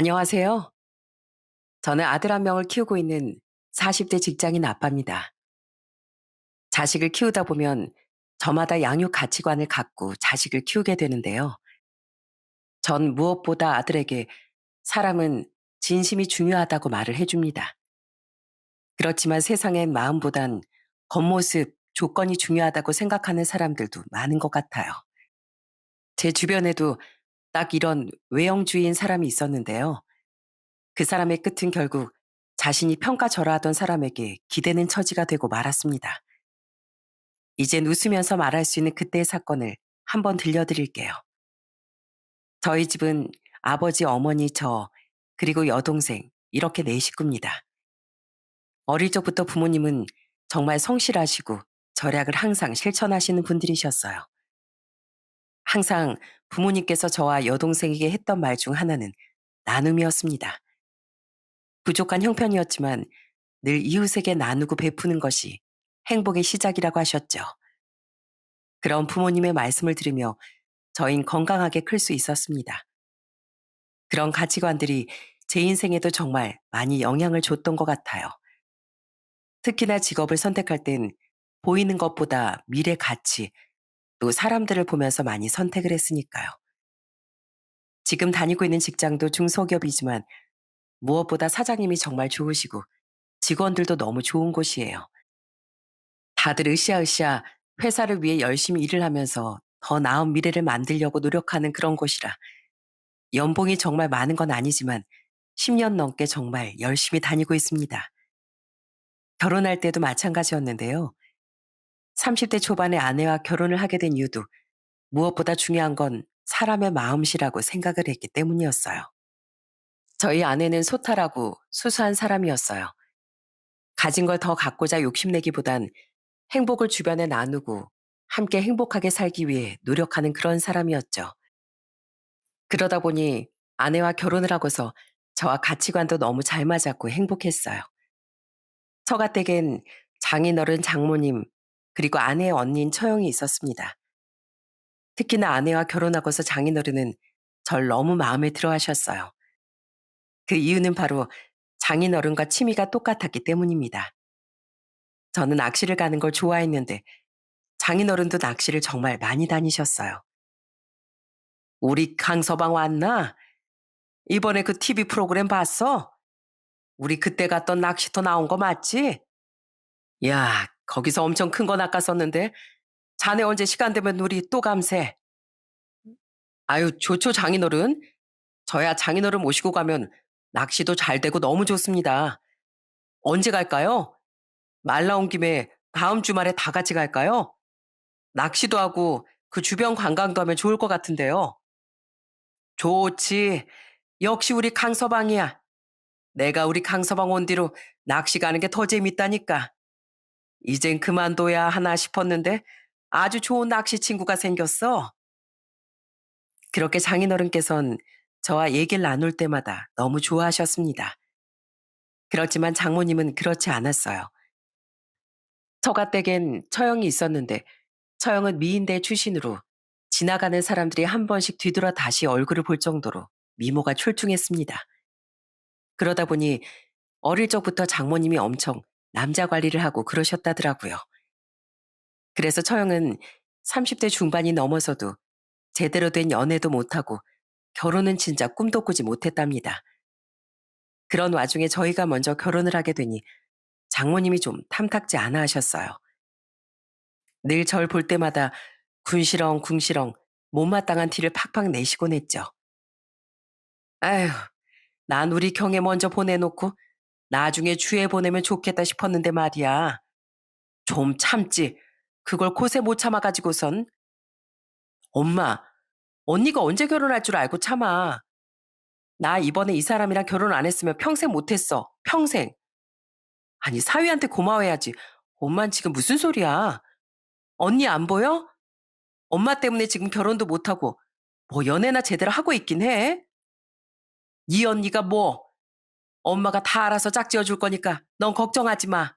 안녕하세요. 저는 아들 한 명을 키우고 있는 40대 직장인 아빠입니다. 자식을 키우다 보면 저마다 양육 가치관을 갖고 자식을 키우게 되는데요. 전 무엇보다 아들에게 사람은 진심이 중요하다고 말을 해줍니다. 그렇지만 세상엔 마음보단 겉모습, 조건이 중요하다고 생각하는 사람들도 많은 것 같아요. 제 주변에도 딱 이런 외형주의인 사람이 있었는데요. 그 사람의 끝은 결국 자신이 평가절하하던 사람에게 기대는 처지가 되고 말았습니다. 이젠 웃으면서 말할 수 있는 그때의 사건을 한번 들려드릴게요. 저희 집은 아버지, 어머니, 저, 그리고 여동생, 이렇게 네 식구입니다. 어릴 적부터 부모님은 정말 성실하시고 절약을 항상 실천하시는 분들이셨어요. 항상 부모님께서 저와 여동생에게 했던 말 중 하나는 나눔이었습니다. 부족한 형편이었지만 늘 이웃에게 나누고 베푸는 것이 행복의 시작이라고 하셨죠. 그런 부모님의 말씀을 들으며 저흰 건강하게 클 수 있었습니다. 그런 가치관들이 제 인생에도 정말 많이 영향을 줬던 것 같아요. 특히나 직업을 선택할 땐 보이는 것보다 미래 가치, 또 사람들을 보면서 많이 선택을 했으니까요. 지금 다니고 있는 직장도 중소기업이지만 무엇보다 사장님이 정말 좋으시고 직원들도 너무 좋은 곳이에요. 다들 으쌰으쌰 회사를 위해 열심히 일을 하면서 더 나은 미래를 만들려고 노력하는 그런 곳이라 연봉이 정말 많은 건 아니지만 10년 넘게 정말 열심히 다니고 있습니다. 결혼할 때도 마찬가지였는데요. 30대 초반에 아내와 결혼을 하게 된 이유도 무엇보다 중요한 건 사람의 마음씨라고 생각을 했기 때문이었어요. 저희 아내는 소탈하고 수수한 사람이었어요. 가진 걸 더 갖고자 욕심내기보단 행복을 주변에 나누고 함께 행복하게 살기 위해 노력하는 그런 사람이었죠. 그러다 보니 아내와 결혼을 하고서 저와 가치관도 너무 잘 맞았고 행복했어요. 처가댁엔 장인어른 장모님 그리고 아내의 언니인 처형이 있었습니다. 특히나 아내와 결혼하고서 장인어른은 절 너무 마음에 들어 하셨어요. 그 이유는 바로 장인어른과 취미가 똑같았기 때문입니다. 저는 낚시를 가는 걸 좋아했는데 장인어른도 낚시를 정말 많이 다니셨어요. 우리 강서방 왔나? 이번에 그 TV 프로그램 봤어? 우리 그때 갔던 낚시터 나온 거 맞지? 야, 거기서 엄청 큰 거 낚았었는데 자네 언제 시간 되면 우리 또 감세. 아유, 좋죠, 장인어른. 저야 장인어른 모시고 가면 낚시도 잘 되고 너무 좋습니다. 언제 갈까요? 말 나온 김에 다음 주말에 다 같이 갈까요? 낚시도 하고 그 주변 관광도 하면 좋을 것 같은데요. 좋지. 역시 우리 강서방이야. 내가 우리 강서방 온 뒤로 낚시 가는 게 더 재밌다니까. 이젠 그만둬야 하나 싶었는데 아주 좋은 낚시 친구가 생겼어. 그렇게 장인어른께선 저와 얘기를 나눌 때마다 너무 좋아하셨습니다. 그렇지만 장모님은 그렇지 않았어요. 처가댁엔 처형이 있었는데 처형은 미인대 출신으로 지나가는 사람들이 한 번씩 뒤돌아 다시 얼굴을 볼 정도로 미모가 출중했습니다. 그러다 보니 어릴 적부터 장모님이 엄청 남자 관리를 하고 그러셨다더라고요. 그래서 처형은 30대 중반이 넘어서도 제대로 된 연애도 못하고 결혼은 진짜 꿈도 꾸지 못했답니다. 그런 와중에 저희가 먼저 결혼을 하게 되니 장모님이 좀 탐탁지 않아 하셨어요. 늘 절 볼 때마다 군시렁 궁시렁 못마땅한 티를 팍팍 내시곤 했죠. 아휴, 난 우리 경에 먼저 보내놓고 나중에 주에 보내면 좋겠다 싶었는데 말이야. 좀 참지. 그걸 고세 못 참아가지고선. 엄마, 언니가 언제 결혼할 줄 알고 참아. 나 이번에 이 사람이랑 결혼 안 했으면 평생 못했어. 평생. 아니, 사위한테 고마워해야지. 엄만 지금 무슨 소리야. 언니 안 보여? 엄마 때문에 지금 결혼도 못하고 뭐 연애나 제대로 하고 있긴 해. 네 언니가 뭐 엄마가 다 알아서 짝지어 줄 거니까 넌 걱정하지 마.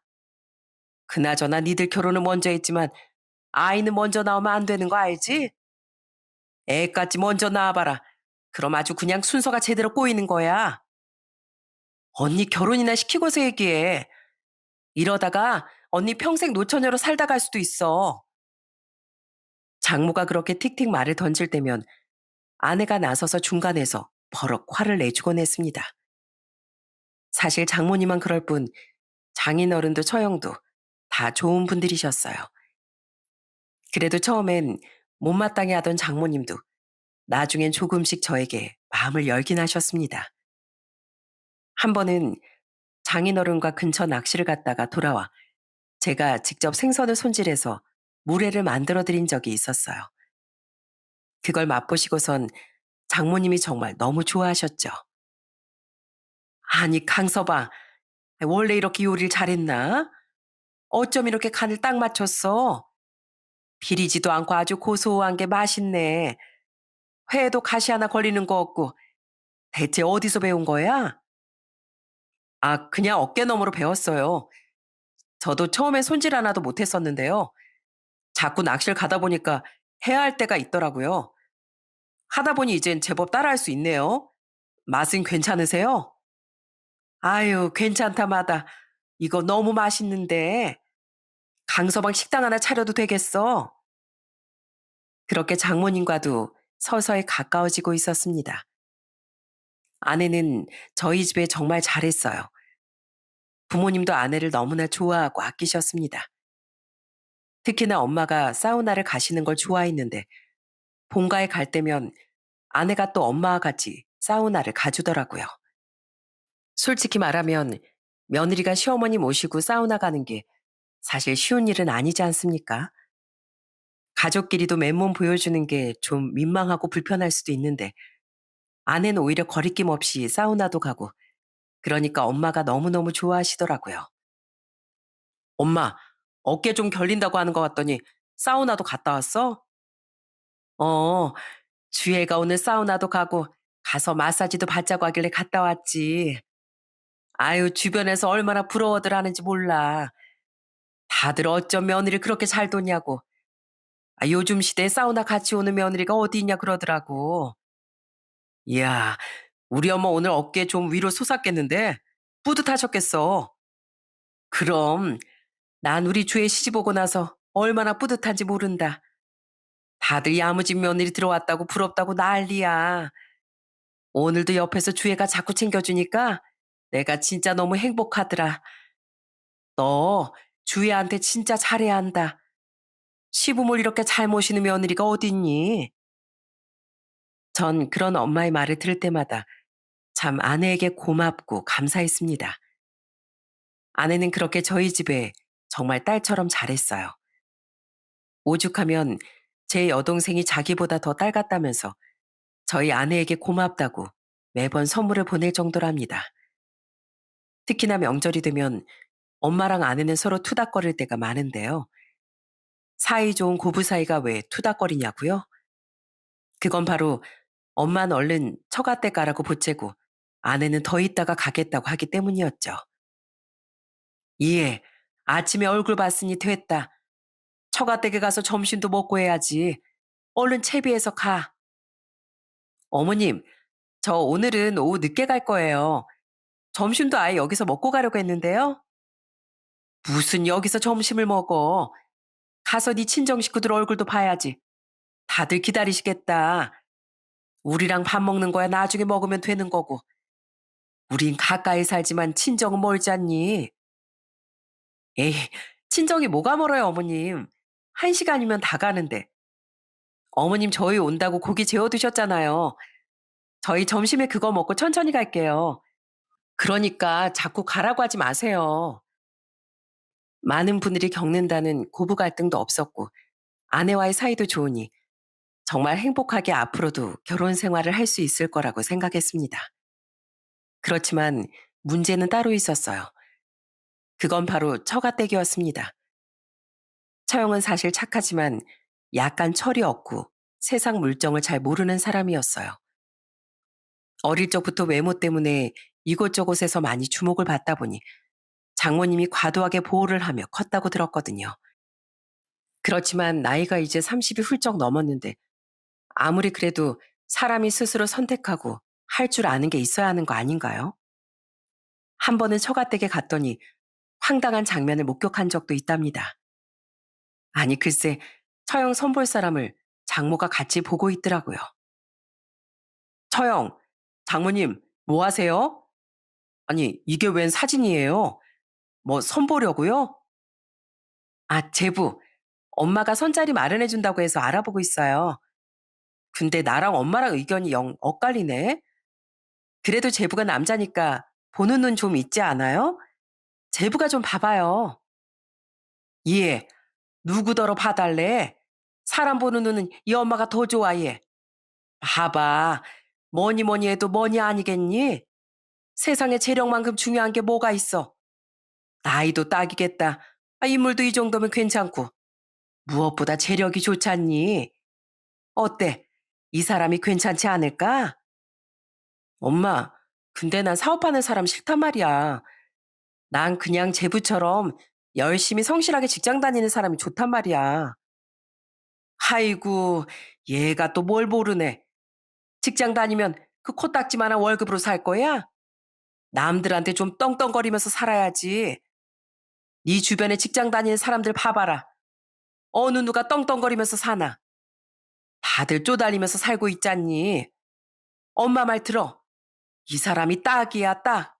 그나저나 니들 결혼은 먼저 했지만 아이는 먼저 나오면 안 되는 거 알지? 애까지 먼저 낳아봐라. 그럼 아주 그냥 순서가 제대로 꼬이는 거야. 언니 결혼이나 시키고서 얘기해. 이러다가 언니 평생 노처녀로 살다 갈 수도 있어. 장모가 그렇게 틱틱 말을 던질 때면 아내가 나서서 중간에서 버럭 화를 내주곤 했습니다. 사실 장모님만 그럴 뿐 장인어른도 처형도 다 좋은 분들이셨어요. 그래도 처음엔 못마땅해 하던 장모님도 나중엔 조금씩 저에게 마음을 열긴 하셨습니다. 한 번은 장인어른과 근처 낚시를 갔다가 돌아와 제가 직접 생선을 손질해서 물회를 만들어 드린 적이 있었어요. 그걸 맛보시고선 장모님이 정말 너무 좋아하셨죠. 아니, 강서방, 원래 이렇게 요리를 잘했나? 어쩜 이렇게 간을 딱 맞췄어? 비리지도 않고 아주 고소한 게 맛있네. 회에도 가시 하나 걸리는 거 없고 대체 어디서 배운 거야? 아, 그냥 어깨너머로 배웠어요. 저도 처음에 손질 하나도 못했었는데요. 자꾸 낚시를 가다 보니까 해야 할 때가 있더라고요. 하다 보니 이젠 제법 따라할 수 있네요. 맛은 괜찮으세요? 아유, 괜찮다마다. 이거 너무 맛있는데. 강서방 식당 하나 차려도 되겠어. 그렇게 장모님과도 서서히 가까워지고 있었습니다. 아내는 저희 집에 정말 잘했어요. 부모님도 아내를 너무나 좋아하고 아끼셨습니다. 특히나 엄마가 사우나를 가시는 걸 좋아했는데 본가에 갈 때면 아내가 또 엄마와 같이 사우나를 가주더라고요. 솔직히 말하면 며느리가 시어머니 모시고 사우나 가는 게 사실 쉬운 일은 아니지 않습니까? 가족끼리도 맨몸 보여주는 게 좀 민망하고 불편할 수도 있는데 아내는 오히려 거리낌 없이 사우나도 가고 그러니까 엄마가 너무너무 좋아하시더라고요. 엄마, 어깨 좀 결린다고 하는 것 같더니 사우나도 갔다 왔어? 어, 주애가 오늘 사우나도 가고 가서 마사지도 받자고 하길래 갔다 왔지. 아유, 주변에서 얼마나 부러워들 하는지 몰라. 다들 어쩜 며느리 그렇게 잘 도냐고. 아, 요즘 시대에 사우나 같이 오는 며느리가 어디 있냐 그러더라고. 이야, 우리 엄마 오늘 어깨 좀 위로 솟았겠는데? 뿌듯하셨겠어. 그럼, 난 우리 주애 시집 오고 나서 얼마나 뿌듯한지 모른다. 다들 야무진 며느리 들어왔다고 부럽다고 난리야. 오늘도 옆에서 주애가 자꾸 챙겨주니까 내가 진짜 너무 행복하더라. 너 주애한테 진짜 잘해야 한다. 시부모를 이렇게 잘 모시는 며느리가 어딨니? 전 그런 엄마의 말을 들을 때마다 참 아내에게 고맙고 감사했습니다. 아내는 그렇게 저희 집에 정말 딸처럼 잘했어요. 오죽하면 제 여동생이 자기보다 더 딸 같다면서 저희 아내에게 고맙다고 매번 선물을 보낼 정도랍니다. 특히나 명절이 되면 엄마랑 아내는 서로 투닥거릴 때가 많은데요. 사이 좋은 고부 사이가 왜 투닥거리냐고요? 그건 바로 엄마는 얼른 처갓대 가라고 보채고 아내는 더 있다가 가겠다고 하기 때문이었죠. 예, 아침에 얼굴 봤으니 됐다. 처갓댁에 가서 점심도 먹고 해야지. 얼른 채비해서 가. 어머님, 저 오늘은 오후 늦게 갈 거예요. 점심도 아예 여기서 먹고 가려고 했는데요. 무슨 여기서 점심을 먹어. 가서 네 친정 식구들 얼굴도 봐야지. 다들 기다리시겠다. 우리랑 밥 먹는 거야 나중에 먹으면 되는 거고. 우린 가까이 살지만 친정은 멀지 않니? 에이, 친정이 뭐가 멀어요, 어머님. 1시간이면 다 가는데. 어머님 저희 온다고 고기 재워 두셨잖아요. 저희 점심에 그거 먹고 천천히 갈게요. 그러니까 자꾸 가라고 하지 마세요. 많은 분들이 겪는다는 고부 갈등도 없었고 아내와의 사이도 좋으니 정말 행복하게 앞으로도 결혼 생활을 할 수 있을 거라고 생각했습니다. 그렇지만 문제는 따로 있었어요. 그건 바로 처가댁이었습니다. 처형은 사실 착하지만 약간 철이 없고 세상 물정을 잘 모르는 사람이었어요. 어릴 적부터 외모 때문에 이곳저곳에서 많이 주목을 받다 보니 장모님이 과도하게 보호를 하며 컸다고 들었거든요. 그렇지만 나이가 이제 30이 훌쩍 넘었는데 아무리 그래도 사람이 스스로 선택하고 할 줄 아는 게 있어야 하는 거 아닌가요? 한 번은 처가댁에 갔더니 황당한 장면을 목격한 적도 있답니다. 아니, 글쎄, 처형 선볼 사람을 장모가 같이 보고 있더라고요. 처형, 장모님, 뭐 하세요? 아니, 이게 웬 사진이에요? 뭐 선보려고요? 아, 제부. 엄마가 선자리 마련해준다고 해서 알아보고 있어요. 근데 나랑 엄마랑 의견이 영 엇갈리네. 그래도 제부가 남자니까 보는 눈 좀 있지 않아요? 제부가 좀 봐봐요. 예, 누구더러 봐달래? 사람 보는 눈은 이 엄마가 더 좋아, 얘. 봐봐. 뭐니 뭐니 해도 뭐니 아니겠니? 세상에 재력만큼 중요한 게 뭐가 있어? 나이도 딱이겠다. 아, 인물도 이 정도면 괜찮고. 무엇보다 재력이 좋잖니? 어때? 이 사람이 괜찮지 않을까? 엄마, 근데 난 사업하는 사람 싫단 말이야. 난 그냥 제부처럼 열심히 성실하게 직장 다니는 사람이 좋단 말이야. 아이고, 얘가 또 뭘 모르네. 직장 다니면 그 코딱지만한 월급으로 살 거야? 남들한테 좀 떵떵거리면서 살아야지. 네 주변에 직장 다니는 사람들 봐봐라. 어느 누가 떵떵거리면서 사나. 다들 쪼달리면서 살고 있잖니. 엄마 말 들어. 이 사람이 딱이야, 딱.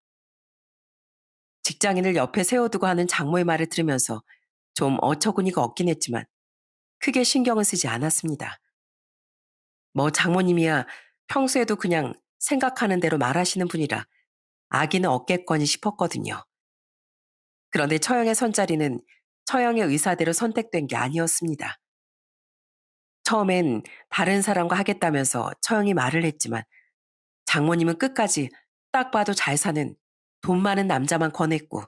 직장인을 옆에 세워두고 하는 장모의 말을 들으면서 좀 어처구니가 없긴 했지만 크게 신경은 쓰지 않았습니다. 뭐 장모님이야 평소에도 그냥 생각하는 대로 말하시는 분이라 아기는 없겠거니 싶었거든요. 그런데 처형의 선자리는 처형의 의사대로 선택된 게 아니었습니다. 처음엔 다른 사람과 하겠다면서 처형이 말을 했지만 장모님은 끝까지 딱 봐도 잘 사는 돈 많은 남자만 권했고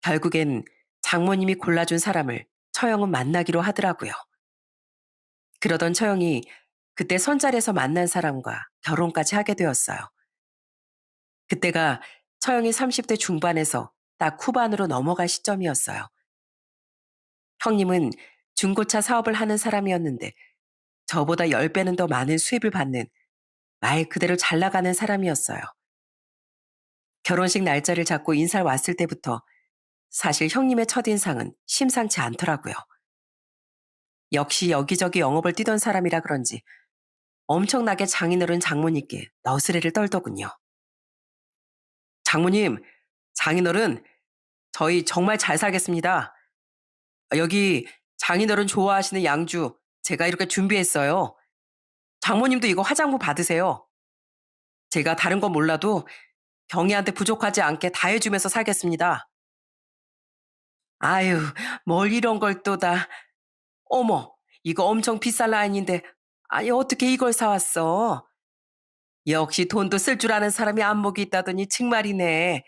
결국엔 장모님이 골라준 사람을 처형은 만나기로 하더라고요. 그러던 처형이 그때 선자리에서 만난 사람과 결혼까지 하게 되었어요. 그때가 처형이 30대 중반에서 딱 후반으로 넘어갈 시점이었어요. 형님은 중고차 사업을 하는 사람이었는데 저보다 10배는 더 많은 수입을 받는 말 그대로 잘 나가는 사람이었어요. 결혼식 날짜를 잡고 인사를 왔을 때부터 사실 형님의 첫인상은 심상치 않더라고요. 역시 여기저기 영업을 뛰던 사람이라 그런지 엄청나게 장인어른 장모님께 너스레를 떨더군요. 장모님, 장인어른, 저희 정말 잘 살겠습니다. 여기 장인어른 좋아하시는 양주 제가 이렇게 준비했어요. 장모님도 이거 화장품 받으세요. 제가 다른 건 몰라도 경희한테 부족하지 않게 다 해주면서 살겠습니다. 아유, 뭘 이런 걸 또 다. 어머, 이거 엄청 비싼 라인인데, 아니, 어떻게 이걸 사왔어? 역시 돈도 쓸 줄 아는 사람이 안목이 있다더니 정말이네.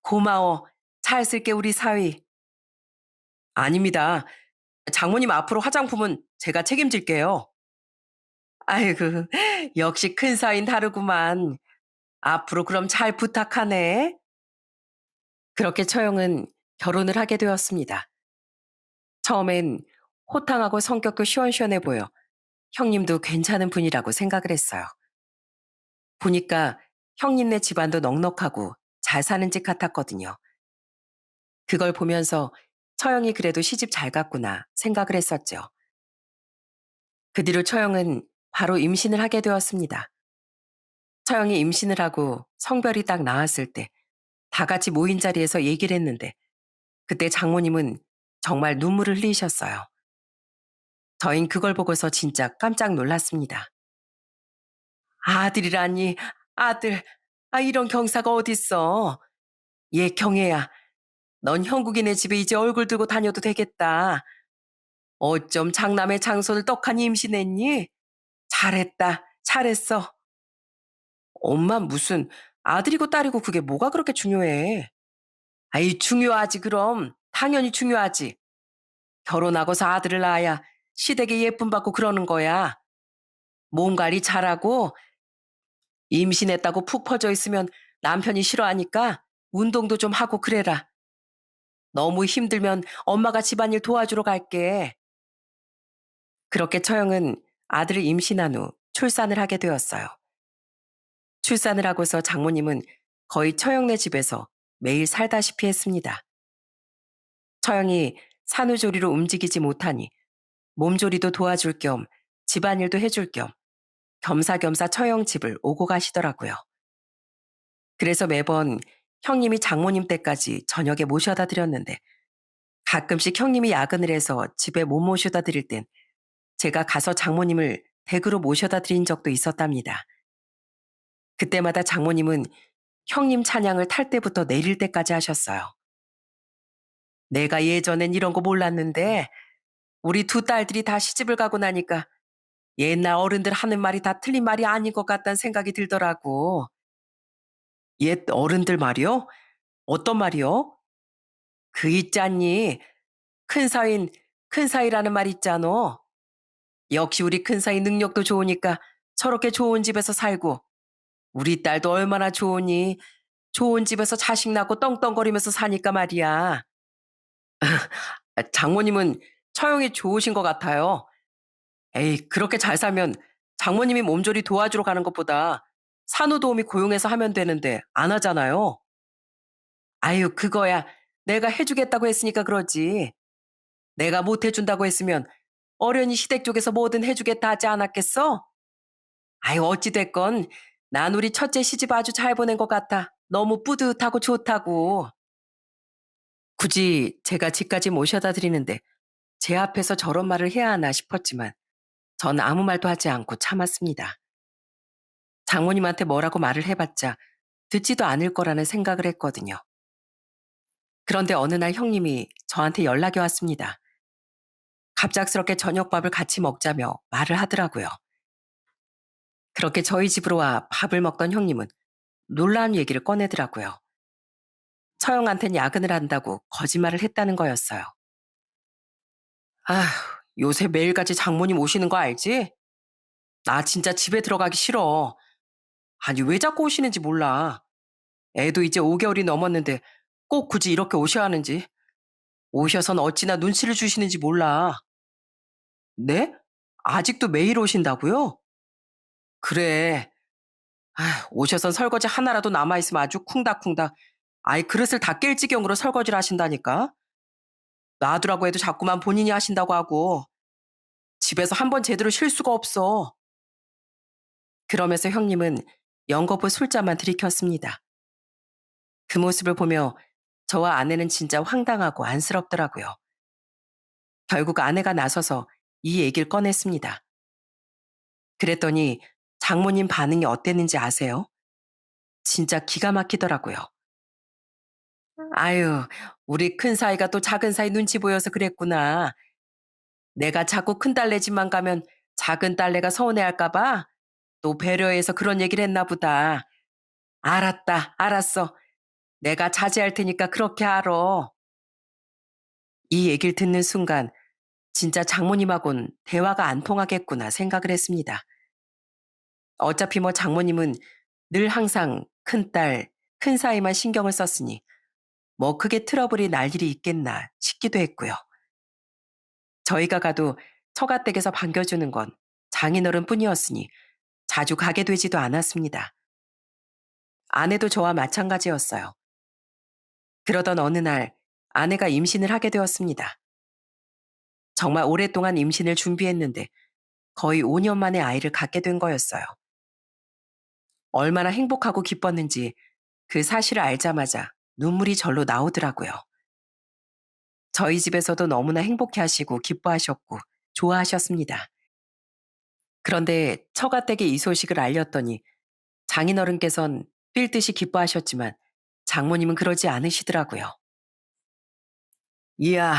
고마워. 잘 쓸게, 우리 사위. 아닙니다. 장모님 앞으로 화장품은 제가 책임질게요. 아이고, 역시 큰 사위는 다르구만. 앞으로 그럼 잘 부탁하네. 그렇게 처형은 결혼을 하게 되었습니다. 처음엔 호탕하고 성격도 시원시원해 보여 형님도 괜찮은 분이라고 생각을 했어요. 보니까 형님네 집안도 넉넉하고 잘 사는 집 같았거든요. 그걸 보면서 처형이 그래도 시집 잘 갔구나 생각을 했었죠. 그 뒤로 처형은 바로 임신을 하게 되었습니다. 처형이 임신을 하고 성별이 딱 나왔을 때 다 같이 모인 자리에서 얘기를 했는데 그때 장모님은 정말 눈물을 흘리셨어요. 저흰 그걸 보고서 진짜 깜짝 놀랐습니다. 아들이라니, 아들. 아, 이런 경사가 어딨어. 얘 경애야. 넌 형국이네 집에 이제 얼굴 들고 다녀도 되겠다. 어쩜 장남의 장손을 떡하니 임신했니? 잘했다. 잘했어. 엄마 무슨 아들이고 딸이고 그게 뭐가 그렇게 중요해. 아이, 중요하지 그럼. 당연히 중요하지. 결혼하고서 아들을 낳아야 시댁에 예쁨 받고 그러는 거야. 몸 관리 잘하고 임신했다고 푹 퍼져 있으면 남편이 싫어하니까 운동도 좀 하고 그래라. 너무 힘들면 엄마가 집안일 도와주러 갈게. 그렇게 처형은 아들을 임신한 후 출산을 하게 되었어요. 출산을 하고서 장모님은 거의 처형네 집에서 매일 살다시피 했습니다. 처형이 산후조리로 움직이지 못하니 몸조리도 도와줄 겸 집안일도 해줄 겸 겸사겸사 처형 집을 오고 가시더라고요. 그래서 매번 형님이 장모님 댁까지 저녁에 모셔다 드렸는데 가끔씩 형님이 야근을 해서 집에 못 모셔다 드릴 땐 제가 가서 장모님을 댁으로 모셔다 드린 적도 있었답니다. 그때마다 장모님은 형님 찬양을 탈 때부터 내릴 때까지 하셨어요. 내가 예전엔 이런 거 몰랐는데 우리 두 딸들이 다 시집을 가고 나니까 옛날 어른들 하는 말이 다 틀린 말이 아닌 것 같다는 생각이 들더라고. 옛 어른들 말이요? 어떤 말이요? 그 있잖니. 큰 사인, 큰 사이라는 말 있잖아. 역시 우리 큰 사이 능력도 좋으니까 저렇게 좋은 집에서 살고 우리 딸도 얼마나 좋으니 좋은 집에서 자식 낳고 떵떵거리면서 사니까 말이야. 장모님은 처형이 좋으신 것 같아요. 에이, 그렇게 잘 살면 장모님이 몸조리 도와주러 가는 것보다 산후도우미 고용해서 하면 되는데 안 하잖아요. 아유, 그거야. 내가 해주겠다고 했으니까 그러지. 내가 못 해준다고 했으면 어련히 시댁 쪽에서 뭐든 해주겠다 하지 않았겠어? 아유, 어찌됐건 난 우리 첫째 시집 아주 잘 보낸 것 같아. 너무 뿌듯하고 좋다고. 굳이 제가 집까지 모셔다 드리는데 제 앞에서 저런 말을 해야 하나 싶었지만 전 아무 말도 하지 않고 참았습니다. 장모님한테 뭐라고 말을 해봤자 듣지도 않을 거라는 생각을 했거든요. 그런데 어느 날 형님이 저한테 연락이 왔습니다. 갑작스럽게 저녁밥을 같이 먹자며 말을 하더라고요. 그렇게 저희 집으로 와 밥을 먹던 형님은 놀라운 얘기를 꺼내더라고요. 처형한텐 야근을 한다고 거짓말을 했다는 거였어요. 아휴, 요새 매일같이 장모님 오시는 거 알지? 나 진짜 집에 들어가기 싫어. 아니, 왜 자꾸 오시는지 몰라. 애도 이제 5개월이 넘었는데 꼭 굳이 이렇게 오셔야 하는지. 오셔선 어찌나 눈치를 주시는지 몰라. 네? 아직도 매일 오신다고요? 그래. 오셔선 설거지 하나라도 남아있으면 아주 쿵닥쿵닥. 아이, 그릇을 다 깰 지경으로 설거지를 하신다니까. 놔두라고 해도 자꾸만 본인이 하신다고 하고 집에서 한 번 제대로 쉴 수가 없어. 그러면서 형님은 연거푸 술잔만 들이켰습니다. 그 모습을 보며 저와 아내는 진짜 황당하고 안쓰럽더라고요. 결국 아내가 나서서 이 얘기를 꺼냈습니다. 그랬더니 장모님 반응이 어땠는지 아세요? 진짜 기가 막히더라고요. 아유, 우리 큰 사이가 또 작은 사이 눈치 보여서 그랬구나. 내가 자꾸 큰딸네 집만 가면 작은 딸내가 서운해할까봐 또 배려해서 그런 얘기를 했나 보다. 알았다, 알았어. 내가 자제할 테니까 그렇게 알아. 이 얘기를 듣는 순간 진짜 장모님하고는 대화가 안 통하겠구나 생각을 했습니다. 어차피 뭐 장모님은 늘 항상 큰딸, 큰 사이만 신경을 썼으니 뭐 크게 트러블이 날 일이 있겠나 싶기도 했고요. 저희가 가도 처가댁에서 반겨주는 건 장인어른 뿐이었으니 자주 가게 되지도 않았습니다. 아내도 저와 마찬가지였어요. 그러던 어느 날 아내가 임신을 하게 되었습니다. 정말 오랫동안 임신을 준비했는데 거의 5년 만에 아이를 갖게 된 거였어요. 얼마나 행복하고 기뻤는지 그 사실을 알자마자 눈물이 절로 나오더라고요. 저희 집에서도 너무나 행복해 하시고 기뻐하셨고 좋아하셨습니다. 그런데 처가댁에 이 소식을 알렸더니 장인어른께선 뛸 듯이 기뻐하셨지만 장모님은 그러지 않으시더라고요. 이야,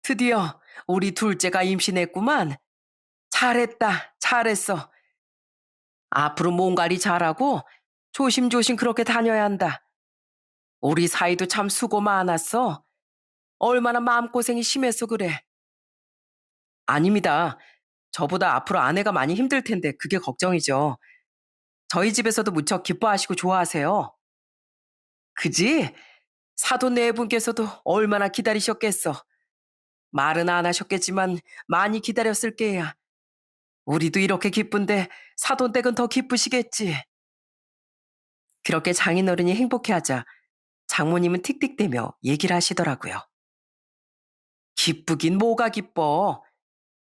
드디어 우리 둘째가 임신했구만. 잘했다, 잘했어. 앞으로 몸 관리 잘하고 조심조심 그렇게 다녀야 한다. 우리 사이도 참 수고 많았어. 얼마나 마음고생이 심해서 그래. 아닙니다. 저보다 앞으로 아내가 많이 힘들 텐데 그게 걱정이죠. 저희 집에서도 무척 기뻐하시고 좋아하세요. 그지? 사돈 네 분께서도 얼마나 기다리셨겠어. 말은 안 하셨겠지만 많이 기다렸을 게야. 우리도 이렇게 기쁜데 사돈댁은 더 기쁘시겠지. 그렇게 장인어른이 행복해하자 장모님은 틱틱대며 얘기를 하시더라고요. 기쁘긴 뭐가 기뻐.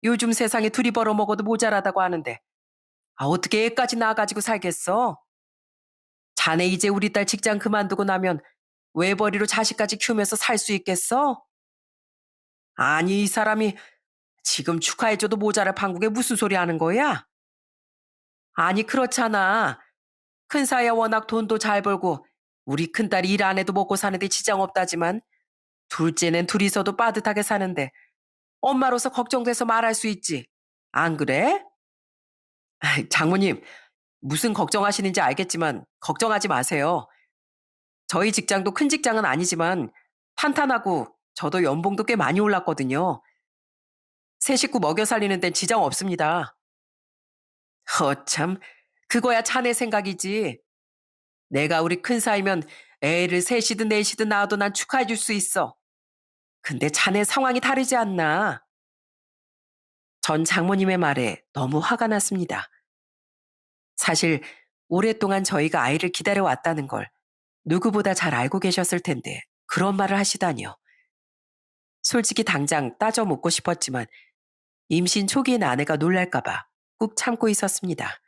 요즘 세상에 둘이 벌어먹어도 모자라다고 하는데 어떻게 애까지 낳아가지고 살겠어? 자네 이제 우리 딸 직장 그만두고 나면 외벌이로 자식까지 키우면서 살 수 있겠어? 아니 이 사람이 지금 축하해줘도 모자랄 판국에 무슨 소리 하는 거야? 아니 그렇잖아. 큰사야 워낙 돈도 잘 벌고 우리 큰딸이 일 안 해도 먹고 사는데 지장 없다지만 둘째는 둘이서도 빠듯하게 사는데 엄마로서 걱정돼서 말할 수 있지. 안 그래? 장모님, 무슨 걱정하시는지 알겠지만 걱정하지 마세요. 저희 직장도 큰 직장은 아니지만 탄탄하고 저도 연봉도 꽤 많이 올랐거든요. 세 식구 먹여 살리는 데는 지장 없습니다. 참, 그거야 자네 생각이지. 내가 우리 큰 사이면 애를 셋이든 넷이든 낳아도 난 축하해 줄 수 있어. 근데 자네 상황이 다르지 않나? 전 장모님의 말에 너무 화가 났습니다. 사실 오랫동안 저희가 아이를 기다려왔다는 걸 누구보다 잘 알고 계셨을 텐데 그런 말을 하시다니요. 솔직히 당장 따져 묻고 싶었지만 임신 초기엔 아내가 놀랄까봐 꾹 참고 있었습니다.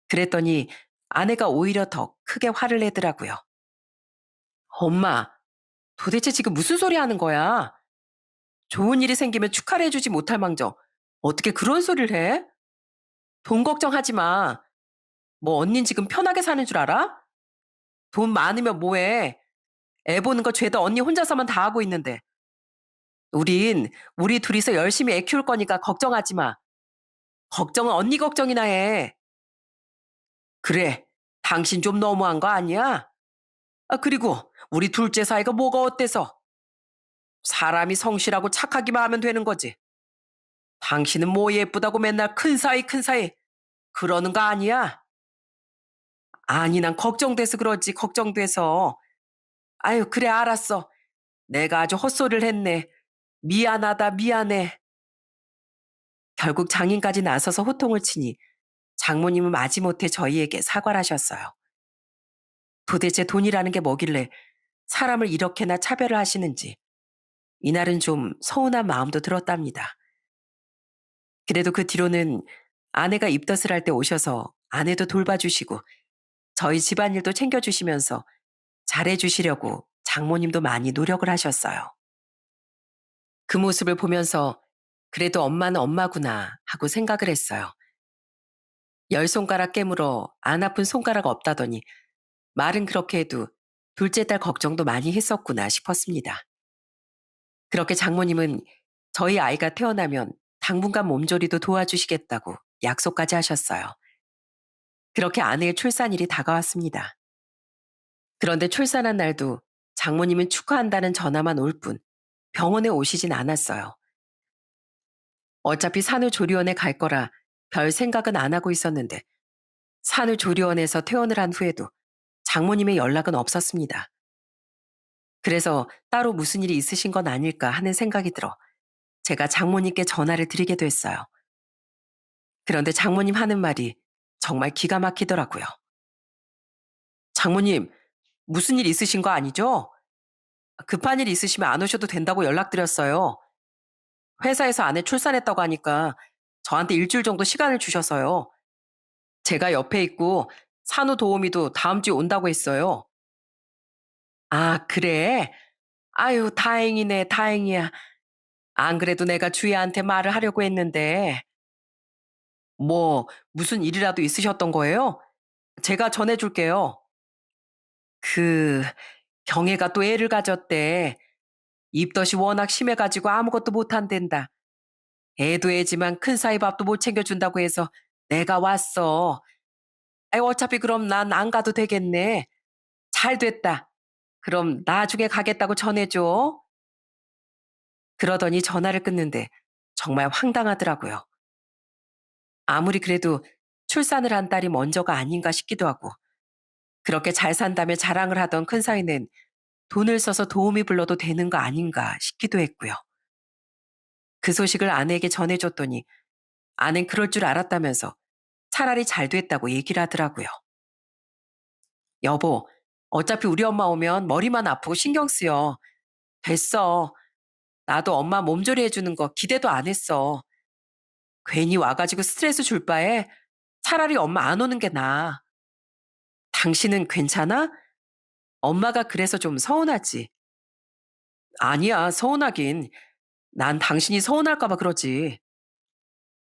그랬더니 아내가 오히려 더 크게 화를 내더라고요. 엄마, 도대체 지금 무슨 소리 하는 거야? 좋은 일이 생기면 축하를 해주지 못할 망정. 어떻게 그런 소리를 해? 돈 걱정하지 마. 뭐 언닌 지금 편하게 사는 줄 알아? 돈 많으면 뭐해? 애 보는 거 죄다 언니 혼자서만 다 하고 있는데. 우리 둘이서 열심히 애 키울 거니까 걱정하지 마. 걱정은 언니 걱정이나 해. 그래, 당신 좀 너무한 거 아니야? 그리고 우리 둘째 사이가 뭐가 어때서? 사람이 성실하고 착하기만 하면 되는 거지. 당신은 뭐 예쁘다고 맨날 큰 사이 큰 사이 그러는 거 아니야? 아니 난 걱정돼서 그러지 걱정돼서. 아유 그래 알았어. 내가 아주 헛소리를 했네. 미안하다 미안해. 결국 장인까지 나서서 호통을 치니 장모님은 마지못해 저희에게 사과를 하셨어요. 도대체 돈이라는 게 뭐길래 사람을 이렇게나 차별을 하시는지 이날은 좀 서운한 마음도 들었답니다. 그래도 그 뒤로는 아내가 입덧을 할 때 오셔서 아내도 돌봐주시고 저희 집안일도 챙겨주시면서 잘해주시려고 장모님도 많이 노력을 하셨어요. 그 모습을 보면서 그래도 엄마는 엄마구나 하고 생각을 했어요. 열 손가락 깨물어 안 아픈 손가락 없다더니 말은 그렇게 해도 둘째 딸 걱정도 많이 했었구나 싶었습니다. 그렇게 장모님은 저희 아이가 태어나면 당분간 몸조리도 도와주시겠다고 약속까지 하셨어요. 그렇게 아내의 출산일이 다가왔습니다. 그런데 출산한 날도 장모님은 축하한다는 전화만 올 뿐 병원에 오시진 않았어요. 어차피 산후조리원에 갈 거라 별 생각은 안 하고 있었는데 산후조리원에서 퇴원을 한 후에도 장모님의 연락은 없었습니다. 그래서 따로 무슨 일이 있으신 건 아닐까 하는 생각이 들어 제가 장모님께 전화를 드리게 됐어요. 그런데 장모님 하는 말이 정말 기가 막히더라고요. 장모님, 무슨 일 있으신 거 아니죠? 급한 일 있으시면 안 오셔도 된다고 연락드렸어요. 회사에서 아내 출산했다고 하니까 저한테 일주일 정도 시간을 주셔서요. 제가 옆에 있고 산후도우미도 다음 주에 온다고 했어요. 아, 그래? 아유, 다행이네, 다행이야. 안 그래도 내가 주희한테 말을 하려고 했는데, 뭐, 무슨 일이라도 있으셨던 거예요? 제가 전해줄게요. 그, 경혜가 또 애를 가졌대. 입덧이 워낙 심해가지고 아무것도 못한댄다. 애도 애지만 큰 사이 밥도 못 챙겨준다고 해서 내가 왔어. 아이, 어차피 그럼 난 안 가도 되겠네. 잘 됐다. 그럼 나중에 가겠다고 전해줘. 그러더니 전화를 끊는데 정말 황당하더라고요. 아무리 그래도 출산을 한 딸이 먼저가 아닌가 싶기도 하고 그렇게 잘 산다며 자랑을 하던 큰 사위는 돈을 써서 도우미 불러도 되는 거 아닌가 싶기도 했고요. 그 소식을 아내에게 전해줬더니 아는 그럴 줄 알았다면서 차라리 잘 됐다고 얘기를 하더라고요. 여보, 어차피 우리 엄마 오면 머리만 아프고 신경 쓰여. 됐어. 나도 엄마 몸조리 해주는 거 기대도 안 했어. 괜히 와가지고 스트레스 줄 바에 차라리 엄마 안 오는 게 나아. 당신은 괜찮아? 엄마가 그래서 좀 서운하지. 아니야, 서운하긴. 난 당신이 서운할까봐 그러지.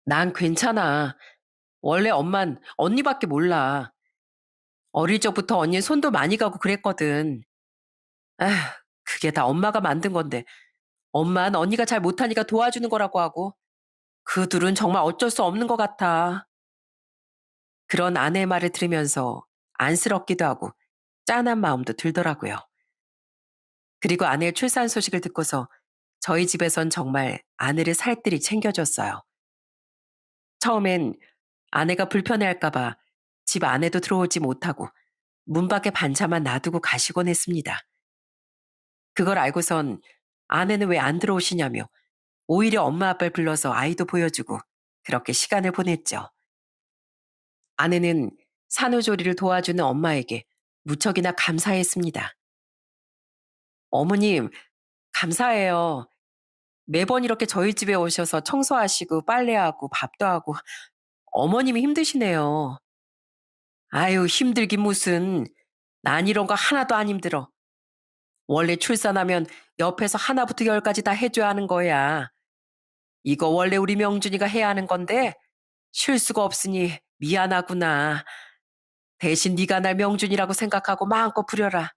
난 괜찮아. 원래 엄만 언니밖에 몰라. 어릴 적부터 언니 손도 많이 가고 그랬거든. 아휴, 그게 다 엄마가 만든 건데. 엄만 언니가 잘 못하니까 도와주는 거라고 하고. 그 둘은 정말 어쩔 수 없는 것 같아. 그런 아내의 말을 들으면서 안쓰럽기도 하고 짠한 마음도 들더라고요. 그리고 아내의 출산 소식을 듣고서 저희 집에선 정말 아내를 살뜰히 챙겨줬어요. 처음엔 아내가 불편해할까봐 집 안에도 들어오지 못하고 문 밖에 반차만 놔두고 가시곤 했습니다. 그걸 알고선 아내는 왜 안 들어오시냐며 오히려 엄마 아빠를 불러서 아이도 보여주고 그렇게 시간을 보냈죠. 아내는 산후조리를 도와주는 엄마에게 무척이나 감사했습니다. 어머님, 감사해요. 매번 이렇게 저희 집에 오셔서 청소하시고 빨래하고 밥도 하고 어머님이 힘드시네요. 아유, 힘들긴 무슨. 난 이런 거 하나도 안 힘들어. 원래 출산하면 옆에서 하나부터 열까지 다 해줘야 하는 거야. 이거 원래 우리 명준이가 해야 하는 건데 쉴 수가 없으니 미안하구나. 대신 네가 날 명준이라고 생각하고 마음껏 부려라.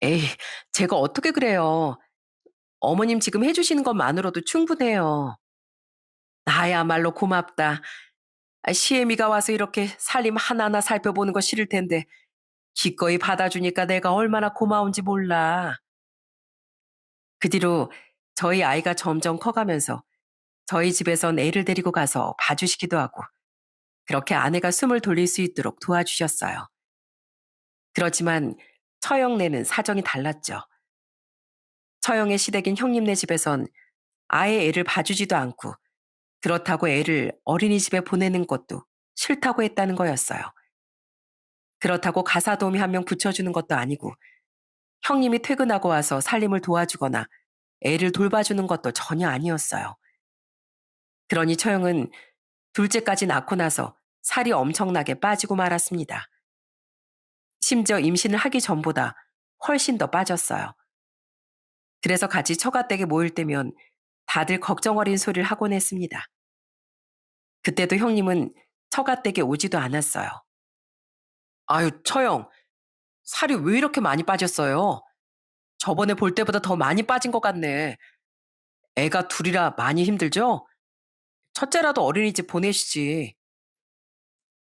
에이, 제가 어떻게 그래요. 어머님 지금 해주시는 것만으로도 충분해요. 나야말로 고맙다. 시애미가 와서 이렇게 살림 하나하나 살펴보는 거 싫을 텐데 기꺼이 받아주니까 내가 얼마나 고마운지 몰라. 그 뒤로 저희 아이가 점점 커가면서 저희 집에선 애를 데리고 가서 봐주시기도 하고 그렇게 아내가 숨을 돌릴 수 있도록 도와주셨어요. 그렇지만 처형네는 사정이 달랐죠. 처형의 시댁인 형님네 집에선 아예 애를 봐주지도 않고 그렇다고 애를 어린이집에 보내는 것도 싫다고 했다는 거였어요. 그렇다고 가사도우미 한 명 붙여주는 것도 아니고 형님이 퇴근하고 와서 살림을 도와주거나 애를 돌봐주는 것도 전혀 아니었어요. 그러니 처형은 둘째까지 낳고 나서 살이 엄청나게 빠지고 말았습니다. 심지어 임신을 하기 전보다 훨씬 더 빠졌어요. 그래서 같이 처가댁에 모일 때면 다들 걱정 어린 소리를 하곤 했습니다. 그때도 형님은 처가댁에 오지도 않았어요. 아유, 처형, 살이 왜 이렇게 많이 빠졌어요? 저번에 볼 때보다 더 많이 빠진 것 같네. 애가 둘이라 많이 힘들죠? 첫째라도 어린이집 보내시지.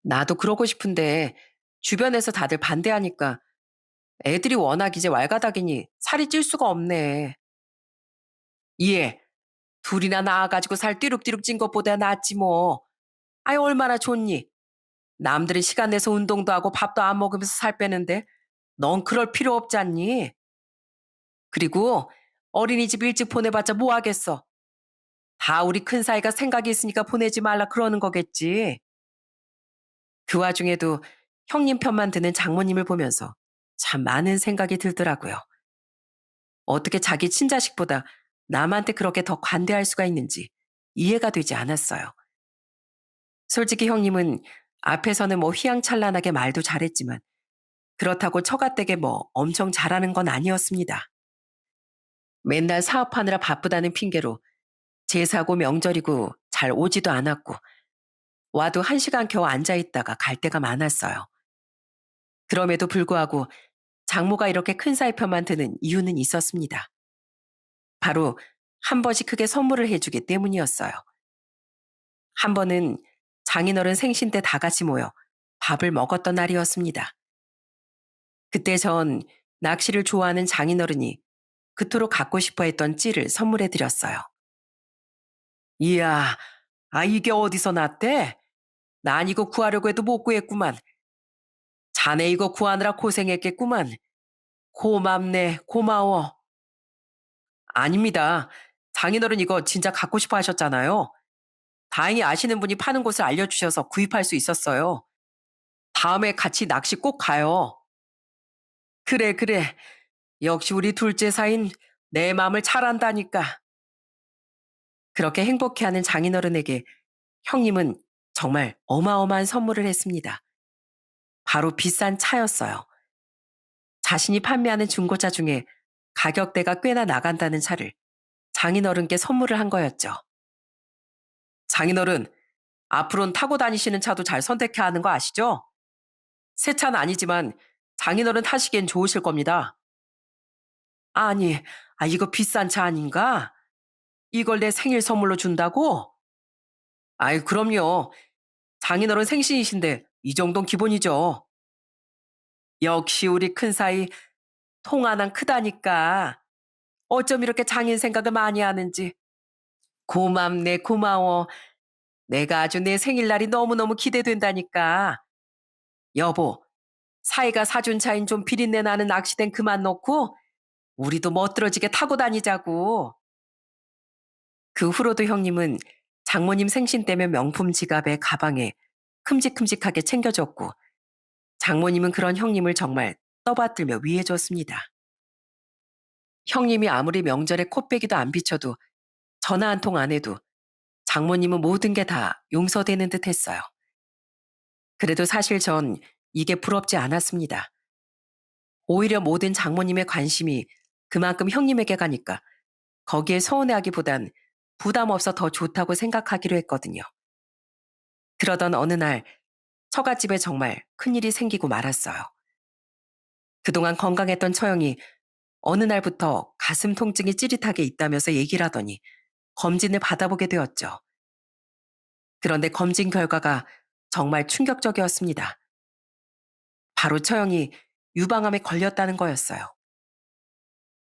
나도 그러고 싶은데 주변에서 다들 반대하니까 애들이 워낙 이제 왈가닥이니 살이 찔 수가 없네. 이해. 둘이나 낳아가지고 살 띠룩띠룩 찐 것보다 낫지 뭐. 아이 얼마나 좋니? 남들은 시간 내서 운동도 하고 밥도 안 먹으면서 살 빼는데 넌 그럴 필요 없지 않니? 그리고 어린이집 일찍 보내봤자 뭐 하겠어. 다 우리 큰 사이가 생각이 있으니까 보내지 말라 그러는 거겠지. 그 와중에도 형님 편만 드는 장모님을 보면서 참 많은 생각이 들더라고요. 어떻게 자기 친자식보다 남한테 그렇게 더 관대할 수가 있는지 이해가 되지 않았어요. 솔직히 형님은 앞에서는 뭐 휘황찬란하게 말도 잘했지만 그렇다고 처가댁에 뭐 엄청 잘하는 건 아니었습니다. 맨날 사업하느라 바쁘다는 핑계로 제사고 명절이고 잘 오지도 않았고 와도 1시간 겨우 앉아있다가 갈 때가 많았어요. 그럼에도 불구하고 장모가 이렇게 큰 사이 편만 드는 이유는 있었습니다. 바로 한 번씩 크게 선물을 해주기 때문이었어요. 한 번은 장인어른 생신 때 다 같이 모여 밥을 먹었던 날이었습니다. 그때 전 낚시를 좋아하는 장인어른이 그토록 갖고 싶어 했던 찌를 선물해 드렸어요. 이야, 이게 어디서 났대? 난 이거 구하려고 해도 못 구했구만. 자네 이거 구하느라 고생했겠구만. 고맙네, 고마워. 아닙니다. 장인어른 이거 진짜 갖고 싶어 하셨잖아요. 다행히 아시는 분이 파는 곳을 알려주셔서 구입할 수 있었어요. 다음에 같이 낚시 꼭 가요. 그래, 그래. 역시 우리 둘째 사인 내 마음을 잘 안다니까. 그렇게 행복해하는 장인어른에게 형님은 정말 어마어마한 선물을 했습니다. 바로 비싼 차였어요. 자신이 판매하는 중고차 중에 가격대가 꽤나 나간다는 차를 장인어른께 선물을 한 거였죠. 장인어른, 앞으로는 타고 다니시는 차도 잘 선택해야 하는 거 아시죠? 새 차는 아니지만 장인어른 타시기엔 좋으실 겁니다. 아니, 이거 비싼 차 아닌가? 이걸 내 생일 선물로 준다고? 아이, 그럼요. 장인어른 생신이신데 이 정도는 기본이죠. 역시 우리 큰사이 통하난 크다니까. 어쩜 이렇게 장인 생각을 많이 하는지. 고맙네, 고마워. 내가 아주 내 생일날이 너무너무 기대된다니까. 여보, 사이가 사준 차인 좀 비린내 나는 낚시대는 그만 놓고 우리도 멋들어지게 타고 다니자고. 그 후로도 형님은 장모님 생신 때면 명품 지갑에 가방에 큼직큼직하게 챙겨줬고 장모님은 그런 형님을 정말 떠받들며 위해줬습니다. 형님이 아무리 명절에 코빼기도 안 비춰도 전화 한 통 안 해도 장모님은 모든 게 다 용서되는 듯 했어요. 그래도 사실 전 이게 부럽지 않았습니다. 오히려 모든 장모님의 관심이 그만큼 형님에게 가니까 거기에 서운해하기보단 부담 없어 더 좋다고 생각하기로 했거든요. 그러던 어느 날 처갓집에 정말 큰일이 생기고 말았어요. 그동안 건강했던 처형이 어느 날부터 가슴 통증이 찌릿하게 있다면서 얘기를 하더니 검진을 받아보게 되었죠. 그런데 검진 결과가 정말 충격적이었습니다. 바로 처형이 유방암에 걸렸다는 거였어요.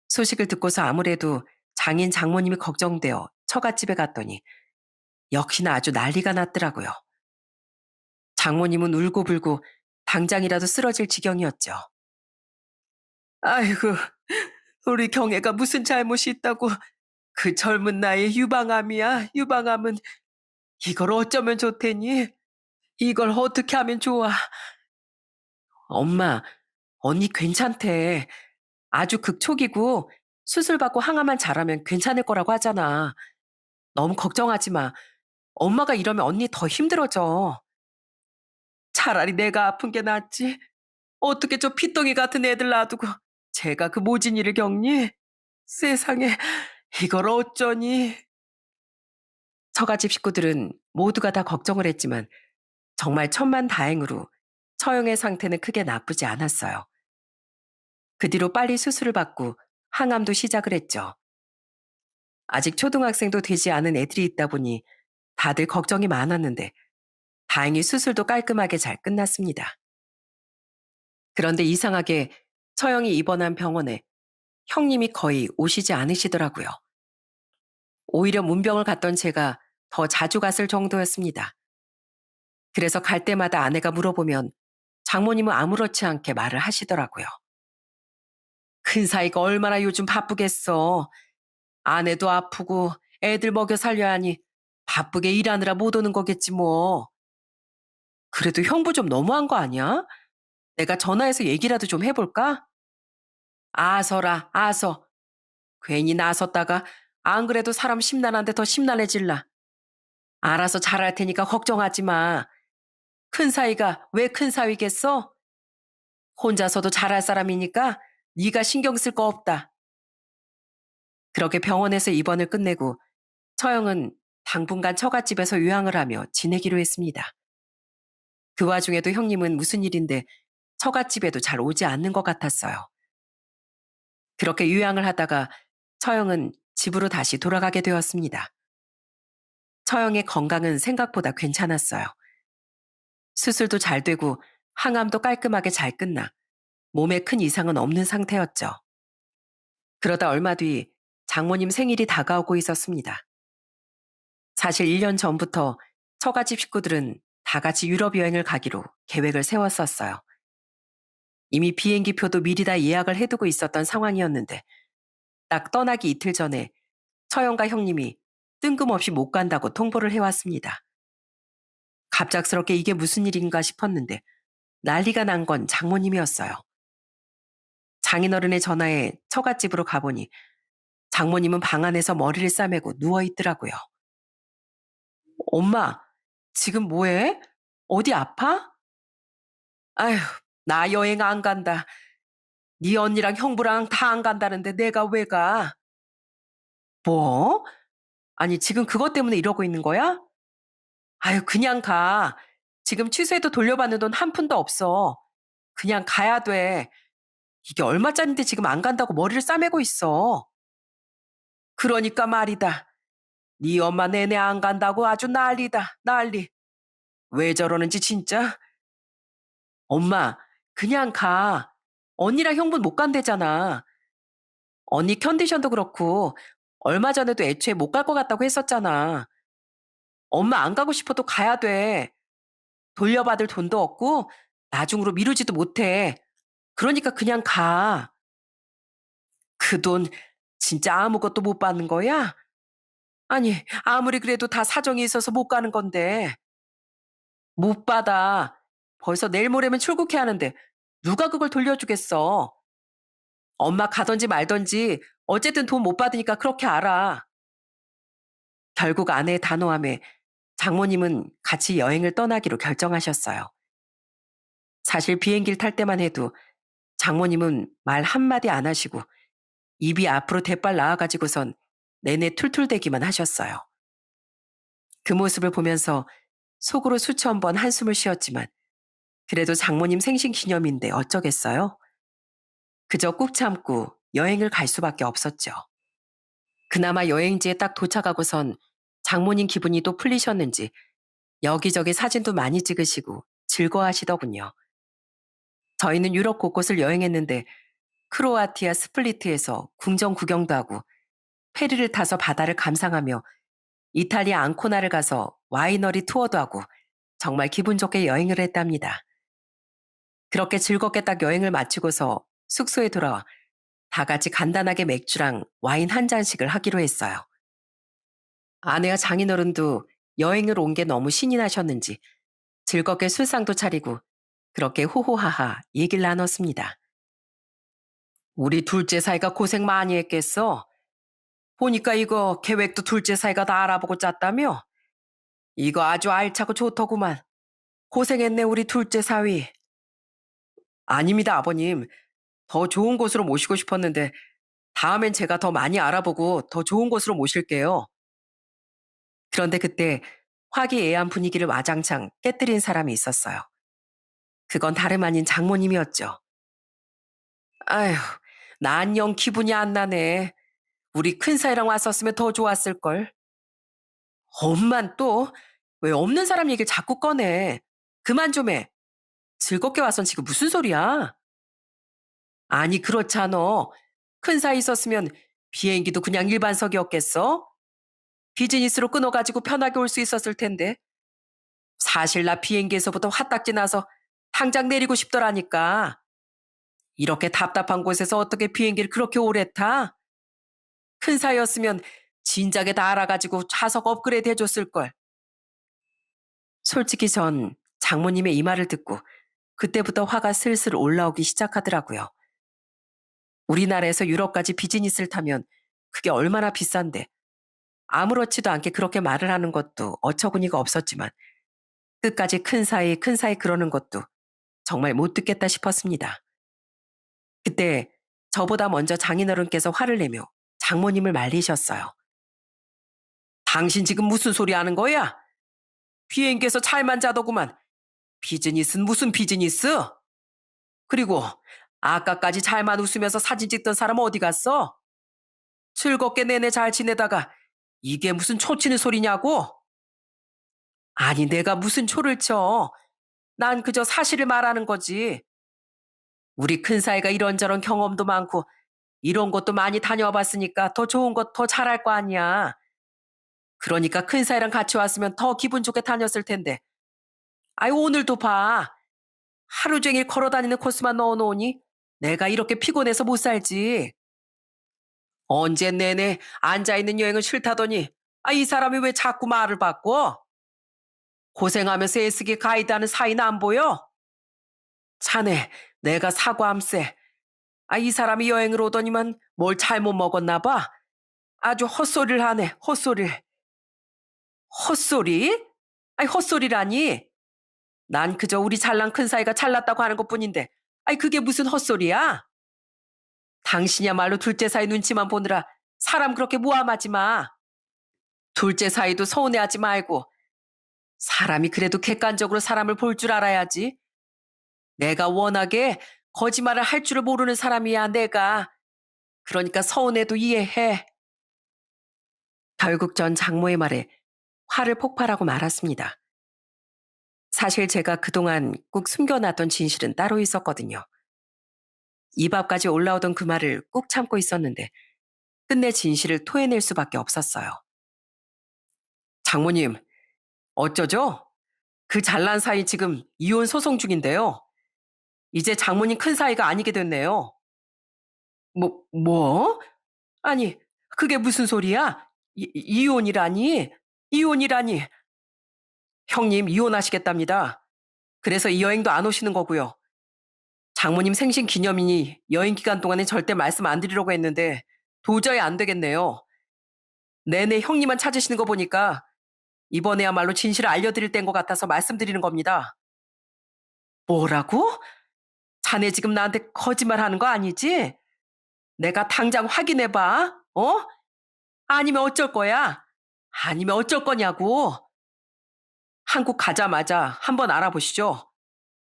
소식을 듣고서 아무래도 장인 장모님이 걱정되어 처갓집에 갔더니 역시나 아주 난리가 났더라고요. 장모님은 울고불고 당장이라도 쓰러질 지경이었죠. 아이고, 우리 경애가 무슨 잘못이 있다고 그 젊은 나이에 유방암이야. 유방암은 이걸 어쩌면 좋대니? 이걸 어떻게 하면 좋아? 엄마, 언니 괜찮대. 아주 극초기고 수술받고 항암만 잘하면 괜찮을 거라고 하잖아. 너무 걱정하지 마. 엄마가 이러면 언니 더 힘들어져. 차라리 내가 아픈 게 낫지. 어떻게 저 피덩이 같은 애들 놔두고 제가 그 모진 일을 겪니? 세상에 이걸 어쩌니? 처가집 식구들은 모두가 다 걱정을 했지만 정말 천만다행으로 처형의 상태는 크게 나쁘지 않았어요. 그 뒤로 빨리 수술을 받고 항암도 시작을 했죠. 아직 초등학생도 되지 않은 애들이 있다 보니 다들 걱정이 많았는데 다행히 수술도 깔끔하게 잘 끝났습니다. 그런데 이상하게 처형이 입원한 병원에 형님이 거의 오시지 않으시더라고요. 오히려 문병을 갔던 제가 더 자주 갔을 정도였습니다. 그래서 갈 때마다 아내가 물어보면 장모님은 아무렇지 않게 말을 하시더라고요. 큰 사이가 얼마나 요즘 바쁘겠어. 아내도 아프고 애들 먹여 살려야 하니 바쁘게 일하느라 못 오는 거겠지 뭐. 그래도 형부 좀 너무한 거 아니야? 내가 전화해서 얘기라도 좀 해볼까? 아서라, 아서. 괜히 나섰다가 안 그래도 사람 심란한데 더 심란해질라. 알아서 잘할 테니까 걱정하지 마. 큰 사위가 왜 큰 사위겠어? 혼자서도 잘할 사람이니까 네가 신경 쓸 거 없다. 그렇게 병원에서 입원을 끝내고 처형은 당분간 처갓집에서 요양을 하며 지내기로 했습니다. 그 와중에도 형님은 무슨 일인데 처갓집에도 잘 오지 않는 것 같았어요. 그렇게 요양을 하다가 처형은 집으로 다시 돌아가게 되었습니다. 처형의 건강은 생각보다 괜찮았어요. 수술도 잘 되고 항암도 깔끔하게 잘 끝나 몸에 큰 이상은 없는 상태였죠. 그러다 얼마 뒤 장모님 생일이 다가오고 있었습니다. 사실 1년 전부터 처가집 식구들은 다 같이 유럽 여행을 가기로 계획을 세웠었어요. 이미 비행기 표도 미리 다 예약을 해두고 있었던 상황이었는데 딱 떠나기 이틀 전에 처형과 형님이 뜬금없이 못 간다고 통보를 해왔습니다. 갑작스럽게 이게 무슨 일인가 싶었는데 난리가 난 건 장모님이었어요. 장인어른의 전화에 처갓집으로 가보니 장모님은 방 안에서 머리를 싸매고 누워있더라고요. 엄마, 지금 뭐해? 어디 아파? 아휴, 나 여행 안 간다. 네 언니랑 형부랑 다 안 간다는데 내가 왜 가? 뭐? 아니, 지금 그것 때문에 이러고 있는 거야? 아유, 그냥 가. 지금 취소해도 돌려받는 돈 한 푼도 없어. 그냥 가야 돼. 이게 얼마짜린데 지금 안 간다고 머리를 싸매고 있어. 그러니까 말이다. 네 엄마 내내 안 간다고 아주 난리다. 난리. 왜 저러는지 진짜. 엄마, 그냥 가. 언니랑 형부는 못 간대잖아. 언니 컨디션도 그렇고 얼마 전에도 애초에 못 갈 것 같다고 했었잖아. 엄마 안 가고 싶어도 가야 돼. 돌려받을 돈도 없고 나중으로 미루지도 못해. 그러니까 그냥 가. 그 돈 진짜 아무것도 못 받는 거야? 아니, 아무리 그래도 다 사정이 있어서 못 가는 건데. 못 받아. 벌써 내일 모레면 출국해야 하는데 누가 그걸 돌려주겠어. 엄마 가든지 말든지 어쨌든 돈 못 받으니까 그렇게 알아. 결국 아내의 단호함에 장모님은 같이 여행을 떠나기로 결정하셨어요. 사실 비행기를 탈 때만 해도 장모님은 말 한마디 안 하시고 입이 앞으로 대빨 나와가지고선 내내 툴툴대기만 하셨어요. 그 모습을 보면서 속으로 수천 번 한숨을 쉬었지만 그래도 장모님 생신 기념인데 어쩌겠어요? 그저 꾹 참고 여행을 갈 수밖에 없었죠. 그나마 여행지에 딱 도착하고선 장모님 기분이 또 풀리셨는지 여기저기 사진도 많이 찍으시고 즐거워하시더군요. 저희는 유럽 곳곳을 여행했는데 크로아티아 스플리트에서 궁전 구경도 하고 페리를 타서 바다를 감상하며 이탈리아 앙코나를 가서 와이너리 투어도 하고 정말 기분 좋게 여행을 했답니다. 그렇게 즐겁게 딱 여행을 마치고서 숙소에 돌아와 다 같이 간단하게 맥주랑 와인 한 잔씩을 하기로 했어요. 아내와 장인어른도 여행을 온 게 너무 신이 나셨는지 즐겁게 술상도 차리고 그렇게 호호하하 얘기를 나눴습니다. 우리 둘째 사이가 고생 많이 했겠어. 보니까 이거 계획도 둘째 사이가 다 알아보고 짰다며? 이거 아주 알차고 좋더구만. 고생했네 우리 둘째 사위. 아닙니다 아버님. 더 좋은 곳으로 모시고 싶었는데 다음엔 제가 더 많이 알아보고 더 좋은 곳으로 모실게요. 그런데 그때 화기애애한 분위기를 와장창 깨뜨린 사람이 있었어요. 그건 다름 아닌 장모님이었죠. 아휴, 난 영 기분이 안 나네. 우리 큰사이랑 왔었으면 더 좋았을걸. 엄만 또? 왜 없는 사람 얘기를 자꾸 꺼내. 그만 좀 해. 즐겁게 와선 지금 무슨 소리야? 아니, 그렇잖아. 큰사이 있었으면 비행기도 그냥 일반석이었겠어? 비즈니스로 끊어가지고 편하게 올 수 있었을 텐데. 사실 나 비행기에서부터 화딱지 나서 당장 내리고 싶더라니까. 이렇게 답답한 곳에서 어떻게 비행기를 그렇게 오래 타? 큰 사이였으면 진작에 다 알아가지고 좌석 업그레이드 해줬을걸. 솔직히 전 장모님의 이 말을 듣고 그때부터 화가 슬슬 올라오기 시작하더라고요. 우리나라에서 유럽까지 비즈니스를 타면 그게 얼마나 비싼데 아무렇지도 않게 그렇게 말을 하는 것도 어처구니가 없었지만 끝까지 큰 사이 그러는 것도 정말 못 듣겠다 싶었습니다. 그때 저보다 먼저 장인어른께서 화를 내며 장모님을 말리셨어요. 당신 지금 무슨 소리 하는 거야? 비행기에서 잘만 자더구만. 비즈니스는 무슨 비즈니스? 그리고 아까까지 잘만 웃으면서 사진 찍던 사람 어디 갔어? 즐겁게 내내 잘 지내다가 이게 무슨 초치는 소리냐고? 아니 내가 무슨 초를 쳐. 난 그저 사실을 말하는 거지. 우리 큰사이가 이런저런 경험도 많고 이런 곳도 많이 다녀와 봤으니까 더 좋은 것 더 잘할 거 아니야. 그러니까 큰사이랑 같이 왔으면 더 기분 좋게 다녔을 텐데. 아이 오늘도 봐. 하루 종일 걸어 다니는 코스만 넣어 놓으니 내가 이렇게 피곤해서 못 살지. 언제 내내 앉아있는 여행은 싫다더니 이 사람이 왜 자꾸 말을 바꿔? 고생하면서 애쓰게 가이드하는 사이는 안 보여? 자네, 내가 사과함세. 이 사람이 여행을 오더니만 뭘 잘못 먹었나 봐. 아주 헛소리를 하네, 헛소리를. 헛소리? 헛소리라니. 난 그저 우리 잘난 큰 사이가 잘났다고 하는 것뿐인데, 그게 무슨 헛소리야? 당신이야말로 둘째 사이 눈치만 보느라 사람 그렇게 모함하지 마. 둘째 사이도 서운해하지 말고 사람이 그래도 객관적으로 사람을 볼 줄 알아야지. 내가 워낙에 거짓말을 할 줄을 모르는 사람이야, 내가. 그러니까 서운해도 이해해. 결국 전 장모의 말에 화를 폭발하고 말았습니다. 사실 제가 그동안 꾹 숨겨놨던 진실은 따로 있었거든요. 입 앞까지 올라오던 그 말을 꾹 참고 있었는데 끝내 진실을 토해낼 수밖에 없었어요. 장모님, 어쩌죠? 그 잘난 사이 지금 이혼 소송 중인데요. 이제 장모님 큰 사이가 아니게 됐네요. 뭐? 아니, 그게 무슨 소리야? 이혼이라니? 이혼이라니? 형님, 이혼하시겠답니다. 그래서 이 여행도 안 오시는 거고요. 장모님 생신 기념이니 여행 기간 동안엔 절대 말씀 안 드리려고 했는데 도저히 안 되겠네요. 내내 형님만 찾으시는 거 보니까 이번에야말로 진실을 알려드릴 때인 것 같아서 말씀드리는 겁니다. 뭐라고? 자네 지금 나한테 거짓말 하는 거 아니지? 내가 당장 확인해봐. 어? 아니면 어쩔 거야? 아니면 어쩔 거냐고. 한국 가자마자 한번 알아보시죠.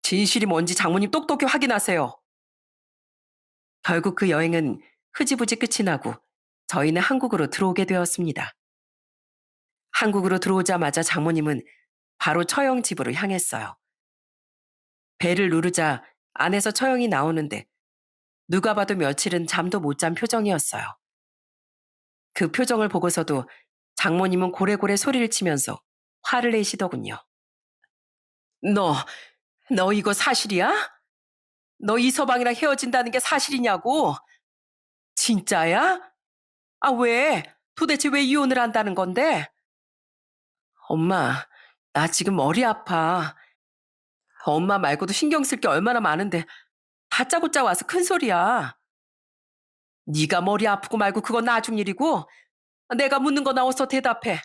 진실이 뭔지 장모님 똑똑히 확인하세요. 결국 그 여행은 흐지부지 끝이 나고 저희는 한국으로 들어오게 되었습니다. 한국으로 들어오자마자 장모님은 바로 처형 집으로 향했어요. 배를 누르자 안에서 처형이 나오는데 누가 봐도 며칠은 잠도 못 잔 표정이었어요. 그 표정을 보고서도 장모님은 고래고래 소리를 치면서 화를 내시더군요. 너, 너 이거 사실이야? 너 이서방이랑 헤어진다는 게 사실이냐고? 진짜야? 왜? 도대체 왜 이혼을 한다는 건데? 엄마, 나 지금 머리 아파. 엄마 말고도 신경 쓸 게 얼마나 많은데 다짜고짜 와서 큰 소리야. 네가 머리 아프고 말고 그건 나중 일이고 내가 묻는 거 나와서 대답해.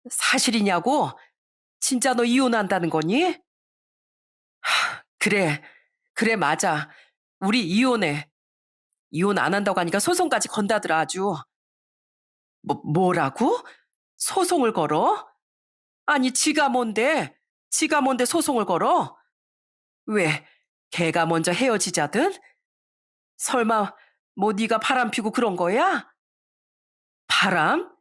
사실이냐고? 진짜 너 이혼한다는 거니? 그래, 그래 맞아. 우리 이혼해. 이혼 안 한다고 하니까 소송까지 건다더라 아주. 뭐라고? 소송을 걸어? 아니 지가 뭔데? 지가 뭔데 소송을 걸어? 왜? 걔가 먼저 헤어지자든? 설마 뭐 네가 바람 피고 그런 거야? 바람?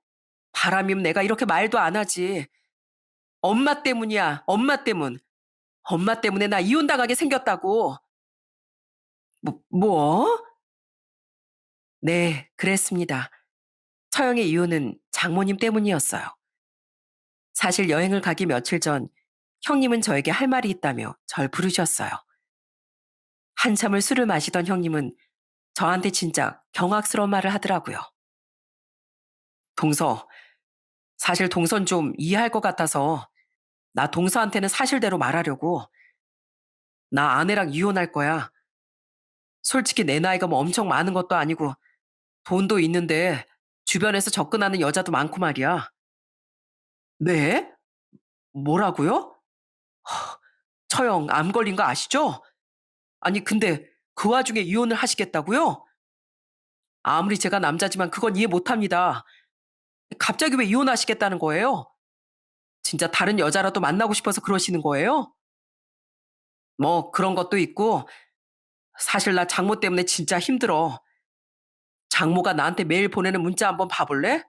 바람이면 내가 이렇게 말도 안 하지. 엄마 때문이야. 엄마 때문. 엄마 때문에 나 이혼당하게 생겼다고. 뭐? 네, 그랬습니다. 처형의 이유는 장모님 때문이었어요. 사실 여행을 가기 며칠 전 형님은 저에게 할 말이 있다며 절 부르셨어요. 한참을 술을 마시던 형님은 저한테 진짜 경악스러운 말을 하더라고요. 동서, 사실 동선 좀 이해할 것 같아서 나 동서한테는 사실대로 말하려고. 나 아내랑 이혼할 거야. 솔직히 내 나이가 뭐 엄청 많은 것도 아니고 돈도 있는데 주변에서 접근하는 여자도 많고 말이야. 네? 뭐라고요? 처형 암 걸린 거 아시죠? 아니 근데 그 와중에 이혼을 하시겠다고요? 아무리 제가 남자지만 그건 이해 못합니다. 갑자기 왜 이혼하시겠다는 거예요? 진짜 다른 여자라도 만나고 싶어서 그러시는 거예요? 뭐 그런 것도 있고 사실 나 장모 때문에 진짜 힘들어. 장모가 나한테 매일 보내는 문자 한번 봐볼래?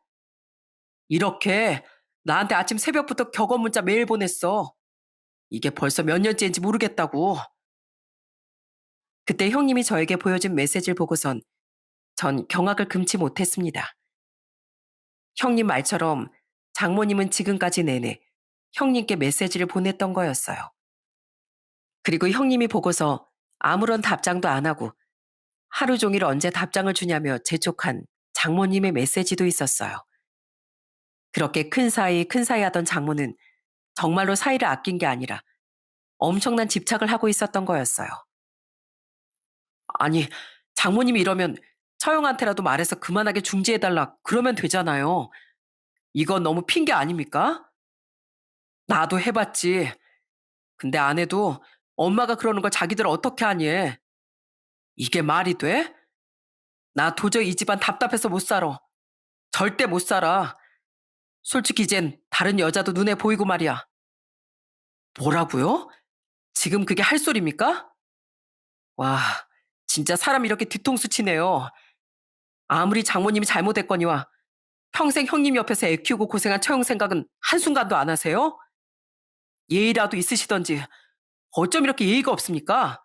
이렇게 나한테 아침 새벽부터 격언 문자 매일 보냈어. 이게 벌써 몇 년째인지 모르겠다고. 그때 형님이 저에게 보여준 메시지를 보고선 전 경악을 금치 못했습니다. 형님 말처럼 장모님은 지금까지 내내 형님께 메시지를 보냈던 거였어요. 그리고 형님이 보고서 아무런 답장도 안 하고 하루 종일 언제 답장을 주냐며 재촉한 장모님의 메시지도 있었어요. 그렇게 큰 사이 하던 장모는 정말로 사이를 아낀 게 아니라 엄청난 집착을 하고 있었던 거였어요. 아니, 장모님이 이러면 처형한테라도 말해서 그만하게 중지해달라 그러면 되잖아요. 이건 너무 핑계 아닙니까? 나도 해봤지. 근데 안 해도 엄마가 그러는 걸 자기들 어떻게 하니? 이게 말이 돼? 나 도저히 이 집안 답답해서 못 살아. 절대 못 살아. 솔직히 이젠 다른 여자도 눈에 보이고 말이야. 뭐라고요? 지금 그게 할 소리입니까? 와, 진짜 사람 이렇게 뒤통수 치네요. 아무리 장모님이 잘못했거니와 평생 형님 옆에서 애 키우고 고생한 처형 생각은 한순간도 안 하세요? 예의라도 있으시던지 어쩜 이렇게 예의가 없습니까?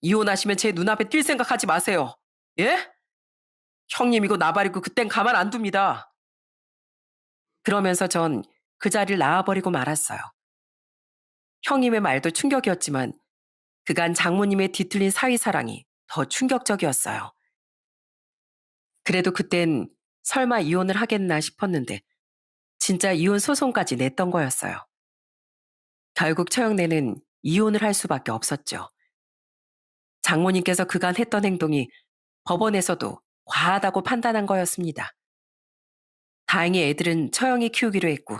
이혼하시면 제 눈앞에 뛸 생각하지 마세요. 예? 형님이고 나발이고 그땐 가만 안 둡니다. 그러면서 전 그 자리를 나와버리고 말았어요. 형님의 말도 충격이었지만 그간 장모님의 뒤틀린 사위사랑이 더 충격적이었어요. 그래도 그땐 설마 이혼을 하겠나 싶었는데 진짜 이혼 소송까지 냈던 거였어요. 결국 처형내는 이혼을 할 수밖에 없었죠. 장모님께서 그간 했던 행동이 법원에서도 과하다고 판단한 거였습니다. 다행히 애들은 처형이 키우기로 했고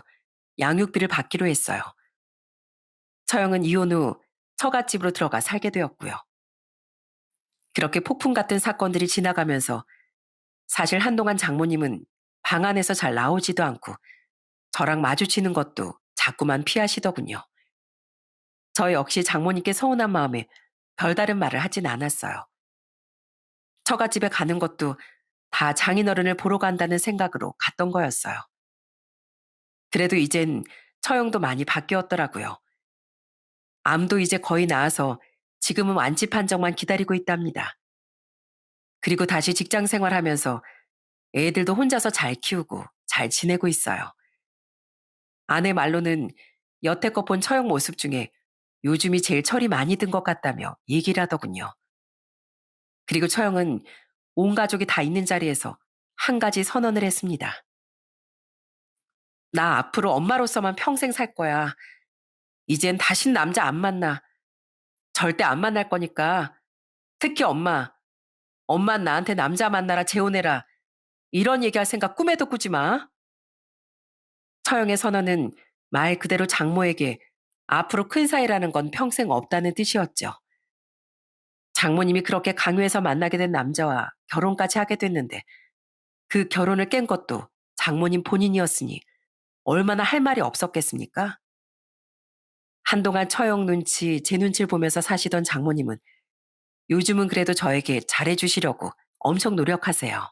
양육비를 받기로 했어요. 처형은 이혼 후 처갓집으로 들어가 살게 되었고요. 그렇게 폭풍 같은 사건들이 지나가면서 사실 한동안 장모님은 방 안에서 잘 나오지도 않고 저랑 마주치는 것도 자꾸만 피하시더군요. 저 역시 장모님께 서운한 마음에 별다른 말을 하진 않았어요. 처갓집에 가는 것도 다 장인어른을 보러 간다는 생각으로 갔던 거였어요. 그래도 이젠 처형도 많이 바뀌었더라고요. 암도 이제 거의 나아서 지금은 완치 판정만 기다리고 있답니다. 그리고 다시 직장 생활하면서 애들도 혼자서 잘 키우고 잘 지내고 있어요. 아내 말로는 여태껏 본 처형 모습 중에 요즘이 제일 철이 많이 든 것 같다며 얘기를 하더군요. 그리고 처형은 온 가족이 다 있는 자리에서 한 가지 선언을 했습니다. 나 앞으로 엄마로서만 평생 살 거야. 이젠 다신 남자 안 만나. 절대 안 만날 거니까. 특히 엄마. 엄만 나한테 남자 만나라 재혼해라. 이런 얘기할 생각 꿈에도 꾸지 마. 처형의 선언은 말 그대로 장모에게 앞으로 큰 사이라는 건 평생 없다는 뜻이었죠. 장모님이 그렇게 강요해서 만나게 된 남자와 결혼까지 하게 됐는데 그 결혼을 깬 것도 장모님 본인이었으니 얼마나 할 말이 없었겠습니까? 한동안 처형 눈치, 제 눈치를 보면서 사시던 장모님은 요즘은 그래도 저에게 잘해주시려고 엄청 노력하세요.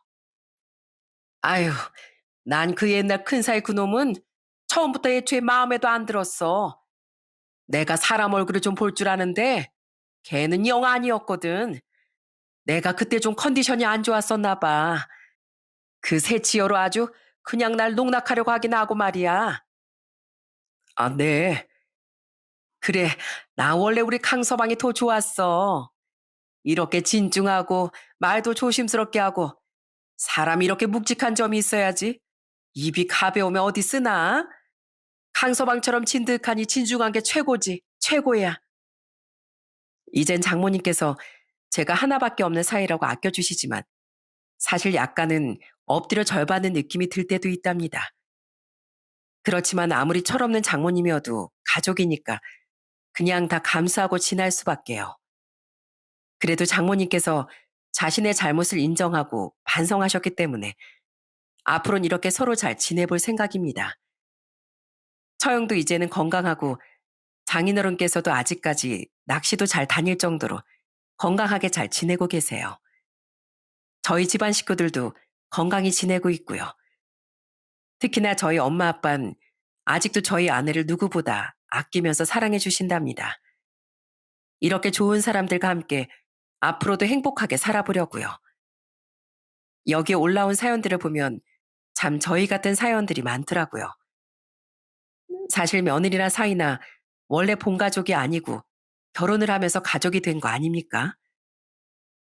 아유, 난 그 옛날 큰사이 그놈은 처음부터 애초에 마음에도 안 들었어. 내가 사람 얼굴을 좀 볼 줄 아는데 걔는 영 아니었거든. 내가 그때 좀 컨디션이 안 좋았었나 봐. 그 새치여로 아주 그냥 날 농락하려고 하긴 하고 말이야. 아, 네. 그래, 나 원래 우리 강서방이 더 좋았어. 이렇게 진중하고 말도 조심스럽게 하고 사람 이렇게 묵직한 점이 있어야지. 입이 가벼우면 어디 쓰나? 강서방처럼 진득하니 진중한 게 최고지. 최고야. 이젠 장모님께서 제가 하나밖에 없는 사이라고 아껴주시지만 사실 약간은 엎드려 절받는 느낌이 들 때도 있답니다. 그렇지만 아무리 철없는 장모님이어도 가족이니까 그냥 다 감수하고 지날 수밖에요. 그래도 장모님께서 자신의 잘못을 인정하고 반성하셨기 때문에 앞으로는 이렇게 서로 잘 지내볼 생각입니다. 처형도 이제는 건강하고 장인어른께서도 아직까지 낚시도 잘 다닐 정도로 건강하게 잘 지내고 계세요. 저희 집안 식구들도 건강히 지내고 있고요. 특히나 저희 엄마 아빠는 아직도 저희 아내를 누구보다 아끼면서 사랑해 주신답니다. 이렇게 좋은 사람들과 함께 앞으로도 행복하게 살아보려고요. 여기에 올라온 사연들을 보면 참 저희 같은 사연들이 많더라고요. 사실 며느리나 사이나 원래 본가족이 아니고 결혼을 하면서 가족이 된 거 아닙니까?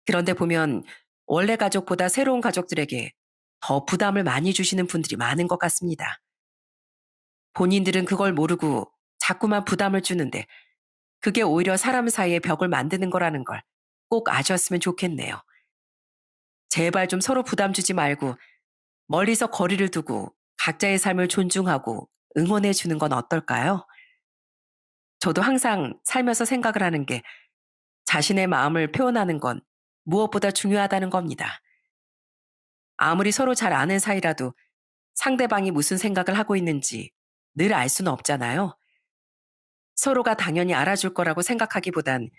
그런데 보면 원래 가족보다 새로운 가족들에게 더 부담을 많이 주시는 분들이 많은 것 같습니다. 본인들은 그걸 모르고 자꾸만 부담을 주는데 그게 오히려 사람 사이에 벽을 만드는 거라는 걸 꼭 아셨으면 좋겠네요. 제발 좀 서로 부담 주지 말고 멀리서 거리를 두고 각자의 삶을 존중하고 응원해 주는 건 어떨까요? 저도 항상 살면서 생각을 하는 게 자신의 마음을 표현하는 건 무엇보다 중요하다는 겁니다. 아무리 서로 잘 아는 사이라도 상대방이 무슨 생각을 하고 있는지 늘 알 수는 없잖아요. 서로가 당연히 알아줄 거라고 생각하기보단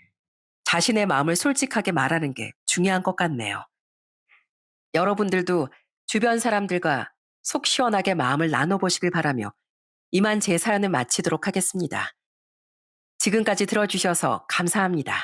자신의 마음을 솔직하게 말하는 게 중요한 것 같네요. 여러분들도 주변 사람들과 속 시원하게 마음을 나눠보시길 바라며 이만 제 사연을 마치도록 하겠습니다. 지금까지 들어주셔서 감사합니다.